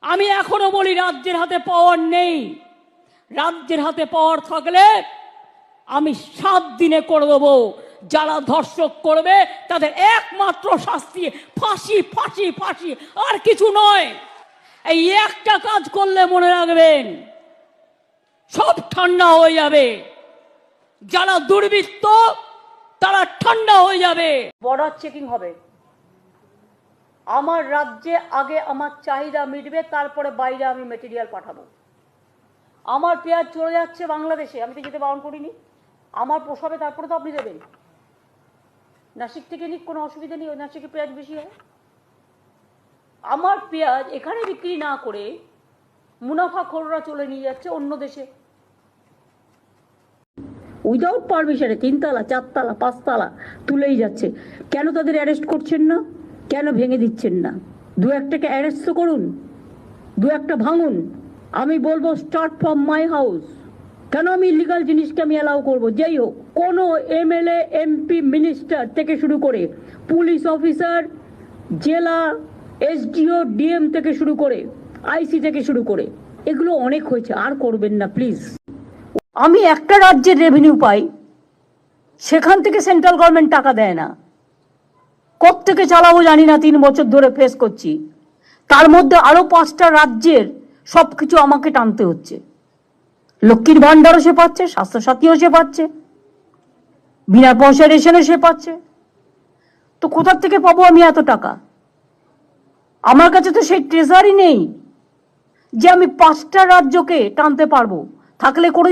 আমি এখনো বলি রাজ্যের হাতে পাওয়ার নেই। রাজ্যের হাতে পাওয়ার থাকলে আমি 7 দিনে করে দেবো। যারা ধর্ষক করবে তাদের একমাত্র শাস্তি ফাঁসি, ফাঁসি, ফাঁসি, আর কিছু নয়। এই একটা কাজ করলে মনে রাখবেন সব ঠান্ডা হয়ে যাবে। যারা দুর্বৃত্ত তারা ঠান্ডা হয়ে যাবে। বর্ডার চেকিং হবে। আমার রাজ্যে আগে আমার চাহিদা মিটবে, তারপরে বাইরে আমি মেটেরিয়াল পাঠাবো। আমার পেঁয়াজ চলে যাচ্ছে বাংলাদেশে, আমি তো যেতে বারণ করিনি। আমার পোষাবে তারপরে তো আপনি দেবেন। নাসিক থেকে নিক, কোনো অসুবিধা নেই, ওই নাসিকে পেঁয়াজ বেশি হয়। আমার পেঁয়াজ এখানে বিক্রি না করে মুনাফাখোররা চলে নিয়ে যাচ্ছে অন্য দেশে উইদাউট পারমিশনে। 3 তলা 4 তলা 5 তলা তুলেই যাচ্ছে। কেন তাদের অ্যারেস্ট করছেন না? কেন ভেঙে দিচ্ছেন না? 2-1টাকে অ্যারেস্ট তো করুন, 2-1টা ভাঙুন। আমি বলবো স্টার্ট ফ্রম মাই হাউস। কেন আমি ইলিগাল জিনিসকে আমি অ্যালাউ করবো? যাই হোক, কোনো এমএলএ, এমপি, মিনিস্টার থেকে শুরু করে পুলিশ অফিসার, জেলা এসডিও, ডিএম থেকে শুরু করে আইসি থেকে শুরু করে, এগুলো অনেক হয়েছে, আর করবেন না প্লিজ। আমি একটা রাজ্যের রেভিনিউ পাই, সেখান থেকে সেন্ট্রাল গভর্নমেন্ট টাকা দেয় না। কোত্থেকে চালাবো জানি না, 3 বছর ধরে ফেস করছি। তার মধ্যে আরো 5টা রাজ্যের সবকিছু আমাকে টানতে হচ্ছে। লক্ষ্মীর ভান্ডারও সে পাচ্ছে, স্বাস্থ্যসাথীও সে পাচ্ছে, বিনা পয়সা রেশনও সে পাচ্ছে। তো কোথার থেকে পাবো আমি এত টাকা? আমার কাছে তো সেই ট্রেজারই নেই যে আমি 5টা রাজ্যকে টানতে পারবো। থাকলে করে